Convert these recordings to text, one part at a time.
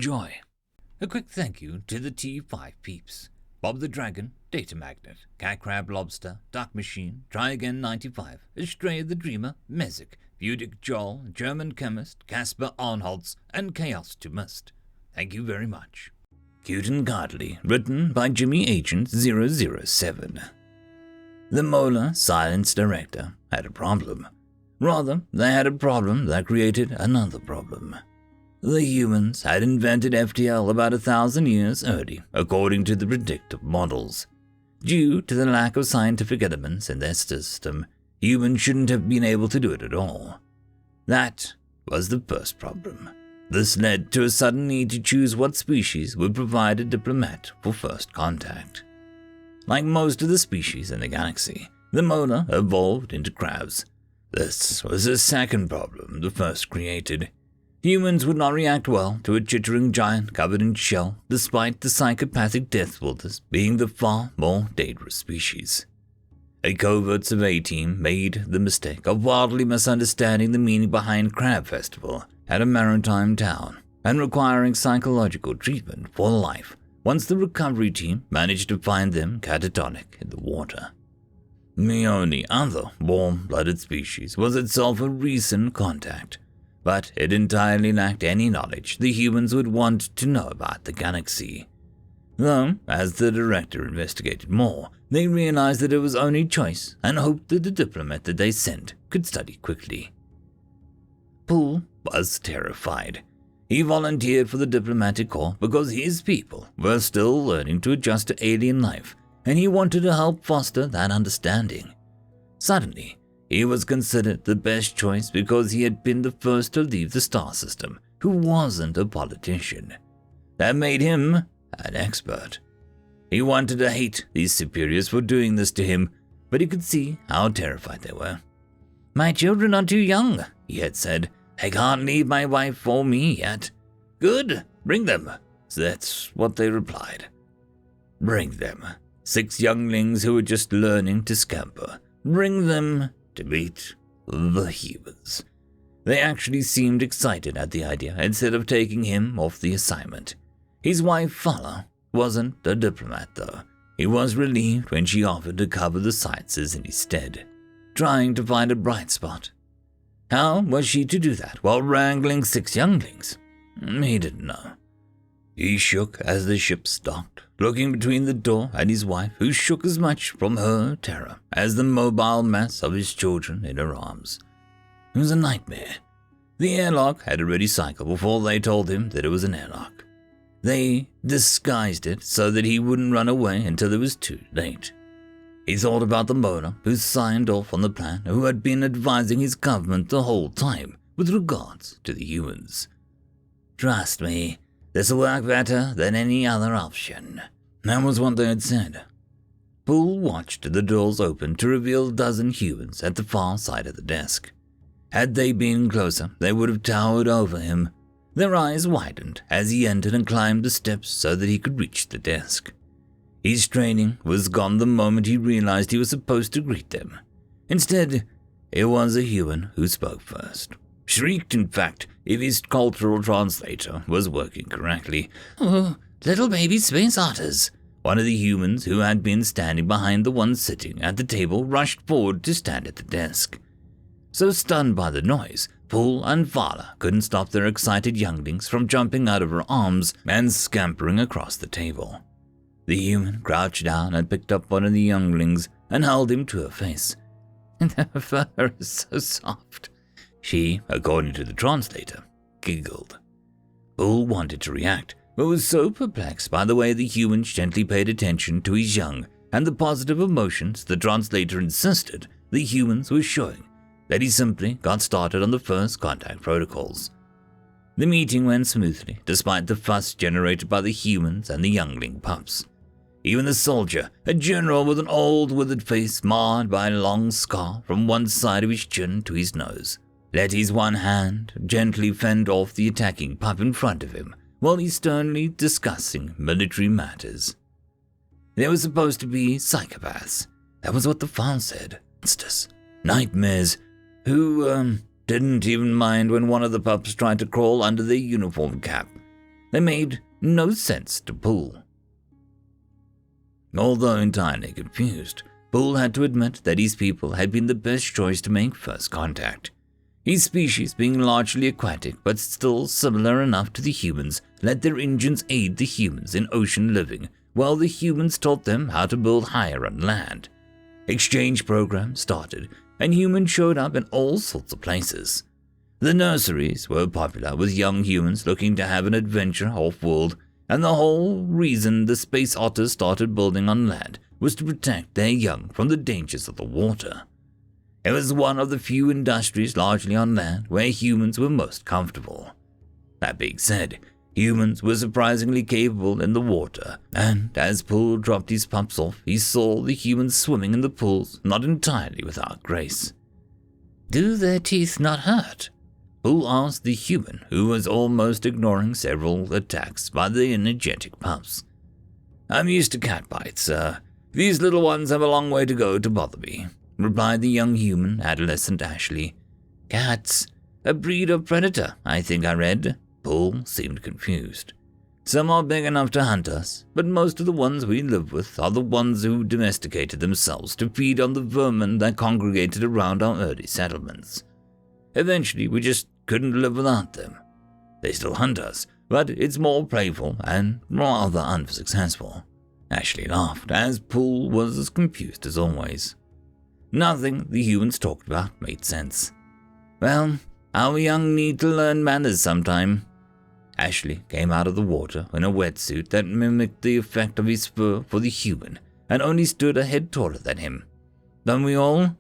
Enjoy. A quick thank you to the T5 peeps. Bob the Dragon, Datamagnet, Cat Crab Lobster, Duck Machine, TryAgain95, Astraya the Dreamer, Mezec, Budic Joel, Germanchemist, Casper Arnholtz, and Chaos to Must. Thank you very much. Cute and Cuddly, written by JimmyAgnt007. The Molar Science Director had a problem. Rather, they had a problem that created another problem. The humans had invented FTL about 1,000 years early, according to the predictive models. Due to the lack of scientific elements in their system, humans shouldn't have been able to do it at all. That was the first problem. This led to a sudden need to choose what species would provide a diplomat for first contact. Like most of the species in the galaxy, the Molar evolved into crabs. This was the second problem the first created. Humans would not react well to a chittering giant covered in shell, despite the psychopathic deathwalters being the far more dangerous species. A covert survey team made the mistake of wildly misunderstanding the meaning behind Crab Festival at a maritime town and requiring psychological treatment for life once the recovery team managed to find them catatonic in the water. The only other warm-blooded species was itself a recent contact, but it entirely lacked any knowledge the humans would want to know about the galaxy. Though, as the director investigated more, they realized that it was only choice and hoped that the diplomat that they sent could study quickly. Poole was terrified. He volunteered for the diplomatic corps because his people were still learning to adjust to alien life, and he wanted to help foster that understanding. Suddenly, he was considered the best choice because he had been the first to leave the star system who wasn't a politician. That made him an expert. He wanted to hate these superiors for doing this to him, but he could see how terrified they were. "My children are too young," he had said. "They can't leave my wife or me yet." "Good, bring them." So that's what they replied. Bring them. 6 younglings who were just learning to scamper. Bring them to meet the humans. They actually seemed excited at the idea instead of taking him off the assignment. His wife, Fala, wasn't a diplomat though. He was relieved when she offered to cover the sightseers in his stead, trying to find a bright spot. How was she to do that while wrangling 6 younglings? He didn't know. He shook as the ship docked, looking between the door and his wife, who shook as much from her terror as the mobile mass of his children in her arms. It was a nightmare. The airlock had already cycled before they told him that it was an airlock. They disguised it so that he wouldn't run away until it was too late. He thought about the Molar who signed off on the plan, who had been advising his government the whole time with regards to the humans. "Trust me, this will work better than any other option." That was what they had said. Poole watched the doors open to reveal a dozen humans at the far side of the desk. Had they been closer, they would have towered over him. Their eyes widened as he entered and climbed the steps so that he could reach the desk. His training was gone the moment he realized he was supposed to greet them. Instead, it was a human who spoke first. Shrieked, in fact, if his cultural translator was working correctly. "Oh, little baby space otters." One of the humans who had been standing behind the one sitting at the table rushed forward to stand at the desk. So stunned by the noise, Poole and Fala couldn't stop their excited younglings from jumping out of her arms and scampering across the table. The human crouched down and picked up one of the younglings and held him to her face. "Their fur is so soft," she, according to the translator, giggled. Poole wanted to react, but was so perplexed by the way the humans gently paid attention to his young and the positive emotions the translator insisted the humans were showing that he simply got started on the first contact protocols. The meeting went smoothly, despite the fuss generated by the humans and the youngling pups. Even the soldier, a general with an old withered face marred by a long scar from one side of his chin to his nose, let his one hand gently fend off the attacking pup in front of him while he sternly discussing military matters. They were supposed to be psychopaths. That was what the file said. Monsters. Nightmares. Who, didn't even mind when one of the pups tried to crawl under their uniform cap. They made no sense to Poole. Although entirely confused, Poole had to admit that his people had been the best choice to make first contact. His species, being largely aquatic but still similar enough to the humans, let their engines aid the humans in ocean living, while the humans taught them how to build higher on land. Exchange programs started, and humans showed up in all sorts of places. The nurseries were popular with young humans looking to have an adventure off-world, and the whole reason the space otters started building on land was to protect their young from the dangers of the water. It was one of the few industries largely on land where humans were most comfortable. That being said, humans were surprisingly capable in the water, and as Poole dropped his pups off, he saw the humans swimming in the pools not entirely without grace. "Do their teeth not hurt?" Poole asked the human, who was almost ignoring several attacks by the energetic pups. "I'm used to cat bites, sir. These little ones have a long way to go to bother me," replied the young human, adolescent Ashley. "Cats? A breed of predator, I think I read." Poole seemed confused. "Some are big enough to hunt us, but most of the ones we live with are the ones who domesticated themselves to feed on the vermin that congregated around our early settlements. Eventually, we just couldn't live without them. They still hunt us, but it's more playful and rather unsuccessful." Ashley laughed, as Poole was as confused as always. Nothing the humans talked about made sense. "Well, our young need to learn manners sometime." Ashley came out of the water in a wetsuit that mimicked the effect of his fur for the human and only stood a head taller than him. "Don't we all?"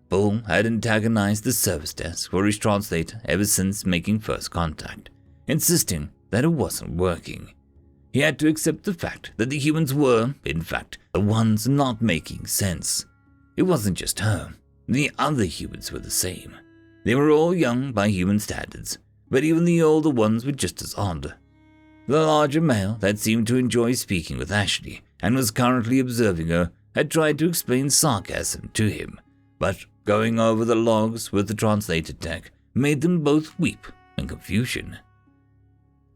Poole had antagonized the service desk for his translator ever since making first contact, insisting that it wasn't working. He had to accept the fact that the humans were, in fact, the ones not making sense. It wasn't just her. The other humans were the same. They were all young by human standards, but even the older ones were just as odd. The larger male that seemed to enjoy speaking with Ashley and was currently observing her had tried to explain sarcasm to him, but going over the logs with the translator tech made them both weep in confusion.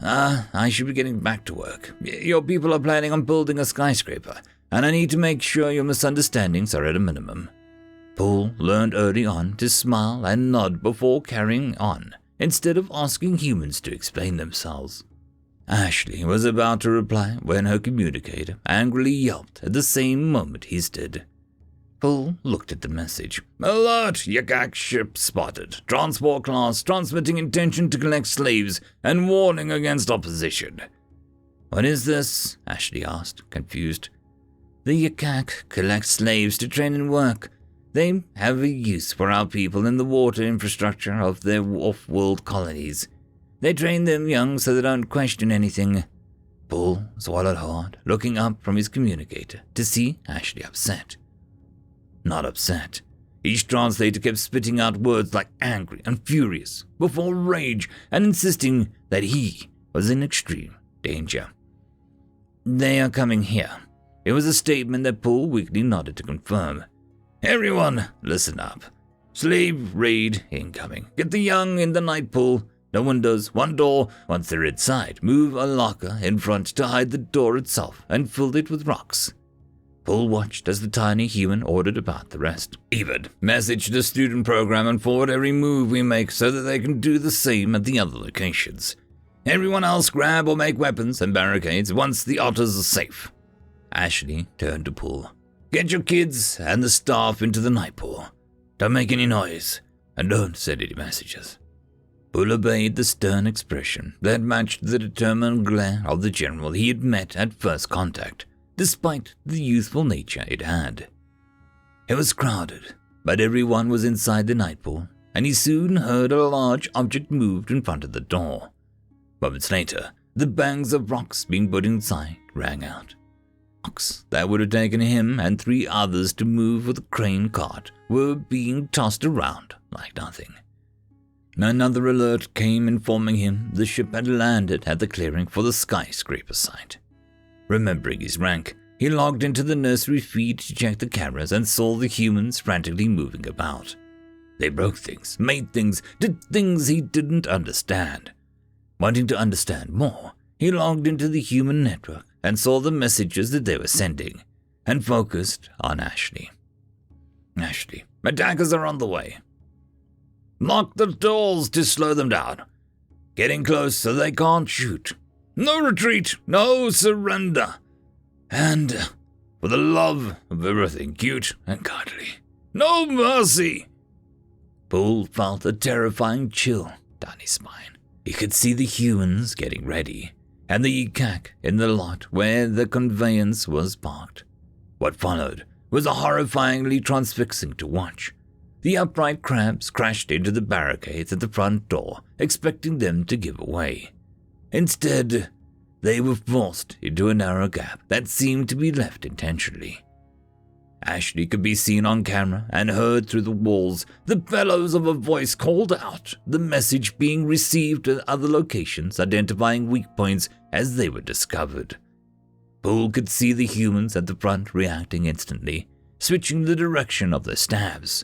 I should be getting back to work. Your people are planning on building a skyscraper, and I need to make sure your misunderstandings are at a minimum." Poole learned early on to smile and nod before carrying on, instead of asking humans to explain themselves. Ashley was about to reply when her communicator angrily yelped at the same moment he did. Poole looked at the message. "Alert! Yak ship spotted. Transport class transmitting intention to collect slaves and warning against opposition." "What is this?" Ashley asked, confused. "The Yakak collect slaves to train and work. They have a use for our people in the water infrastructure of their off-world colonies. They train them young so they don't question anything." Poole swallowed hard, looking up from his communicator to see Ashley upset. Not upset. Each translator kept spitting out words like angry and furious, before rage, and insisting that he was in extreme danger. "They are coming here." It was a statement that Poole weakly nodded to confirm. "Everyone, listen up. Slave raid incoming. Get the young in the night pool. No windows, one door. Once they're inside, move a locker in front to hide the door itself and fill it with rocks." Poole watched as the tiny human ordered about the rest. "Even message the student program and forward every move we make so that they can do the same at the other locations. Everyone else grab or make weapons and barricades once the otters are safe." Ashley turned to Poole. "Get your kids and the staff into the night pool. Don't make any noise, and don't send any messages." Poole obeyed the stern expression that matched the determined glare of the general he had met at first contact, despite the youthful nature it had. It was crowded, but everyone was inside the night pool, and he soon heard a large object moved in front of the door. Moments later, the bangs of rocks being put inside rang out. Rocks that would have taken him and 3 others to move with a crane cart were being tossed around like nothing. Another alert came informing him the ship had landed at the clearing for the skyscraper site. Remembering his rank, he logged into the nursery feed to check the cameras and saw the humans frantically moving about. They broke things, made things, did things he didn't understand. Wanting to understand more, he logged into the human network and saw the messages that they were sending, and focused on Ashley. Ashley, attackers are on the way. Lock the doors to slow them down. Getting close so they can't shoot. No retreat, no surrender. And for the love of everything cute and cuddly, no mercy. Bull felt a terrifying chill down his spine. He could see the humans getting ready, and the yikak in the lot where the conveyance was parked. What followed was horrifyingly transfixing to watch. The upright crabs crashed into the barricades at the front door, expecting them to give away. Instead, they were forced into a narrow gap that seemed to be left intentionally. Ashley could be seen on camera and heard through the walls. The bellows of a voice called out, the message being received at other locations, identifying weak points as they were discovered. Bull could see the humans at the front reacting instantly, switching the direction of their stabs.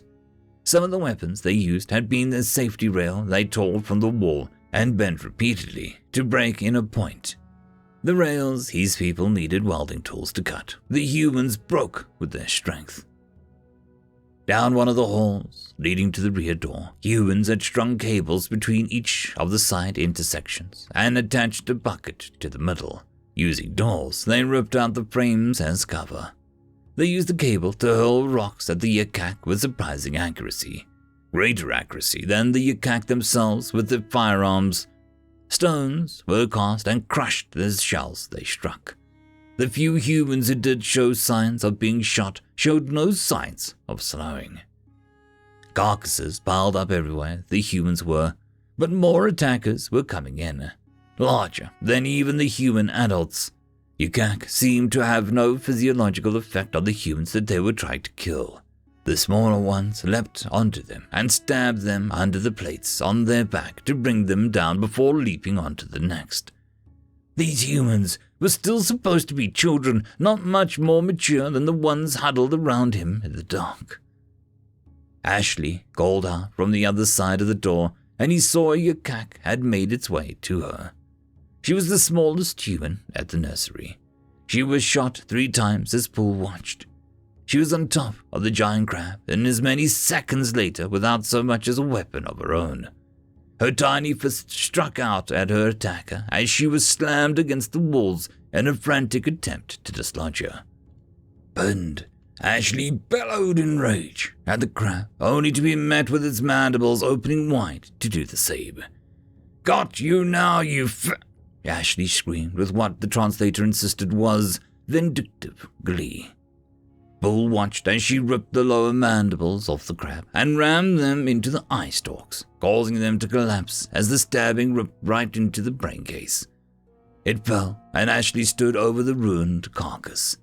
Some of the weapons they used had been the safety rail they tore from the wall and bent repeatedly to break in a point. The rails his people needed welding tools to cut. The humans broke with their strength. Down one of the halls leading to the rear door, humans had strung cables between each of the side intersections and attached a bucket to the middle. Using doors, they ripped out the frames as cover. They used the cable to hurl rocks at the yikak with surprising accuracy. Greater accuracy than the yikak themselves with their firearms. Stones were cast and crushed as shells they struck. The few humans who did show signs of being shot showed no signs of slowing. Carcasses piled up everywhere the humans were, but more attackers were coming in, larger than even the human adults. Yikak seemed to have no physiological effect on the humans that they were trying to kill. The smaller ones leapt onto them and stabbed them under the plates on their back to bring them down before leaping onto the next. These humans were still supposed to be children, not much more mature than the ones huddled around him in the dark. Ashley called out from the other side of the door, and he saw a yikak had made its way to her. She was the smallest human at the nursery. She was shot 3 times as Paul watched. She was on top of the giant crab, and as many seconds later without so much as a weapon of her own. Her tiny fist struck out at her attacker as she was slammed against the walls in a frantic attempt to dislodge her. Burned, Ashley bellowed in rage at the crab, only to be met with its mandibles opening wide to do the same. "Got you now, you Ashley screamed with what the translator insisted was vindictive glee. Bull watched as she ripped the lower mandibles off the crab and rammed them into the eye stalks, causing them to collapse as the stabbing ripped right into the brain case. It fell, and Ashley stood over the ruined carcass.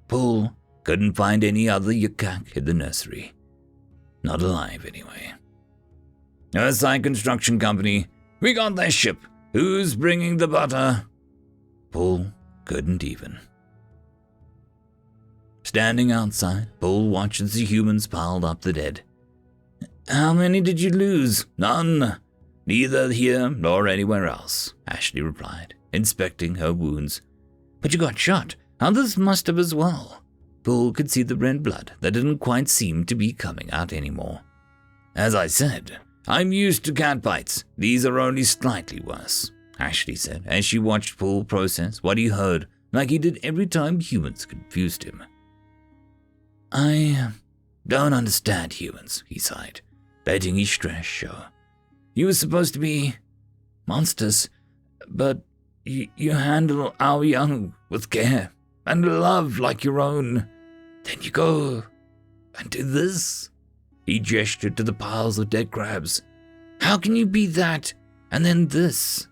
Bull couldn't find any other yikak in the nursery. Not alive, anyway. "Sci Construction Company, we got their ship. Who's bringing the butter?" Bull couldn't even. Standing outside, Bull watched as the humans piled up the dead. "How many did you lose?" "None. Neither here nor anywhere else," Ashley replied, inspecting her wounds. "But you got shot. Others must have as well." Bull could see the red blood that didn't quite seem to be coming out anymore. "As I said, I'm used to cat bites. These are only slightly worse," Ashley said as she watched Bull process what he heard like he did every time humans confused him. "I don't understand humans," he sighed, letting his stress show. "You were supposed to be monsters, but you handle our young with care and love like your own. Then you go and do this?" He gestured to the piles of dead crabs. "How can you be that and then this?"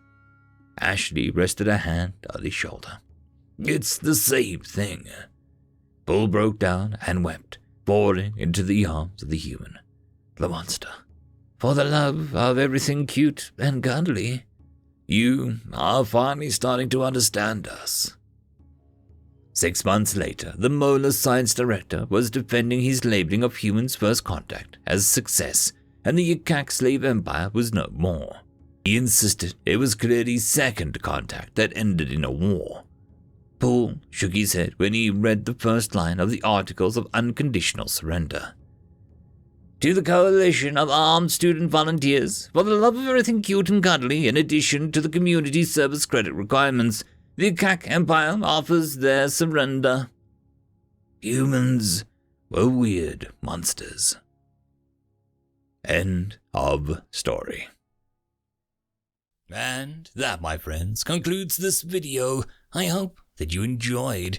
Ashley rested a hand on his shoulder. "It's the same thing." Bull broke down and wept, falling into the arms of the human. The monster. "For the love of everything cute and cuddly, you are finally starting to understand us." 6 months later, the Molar Science Director was defending his labeling of humans' first contact as success, and the Yikak slave empire was no more. He insisted it was clearly second contact that ended in a war. Paul shook his head when he read the first line of the Articles of Unconditional Surrender. To the Coalition of Armed Student Volunteers, for the love of everything cute and cuddly, in addition to the community service credit requirements, the Kak Empire offers their surrender. Humans were weird monsters. End of story. And that, my friends, concludes this video. I hope that you enjoyed.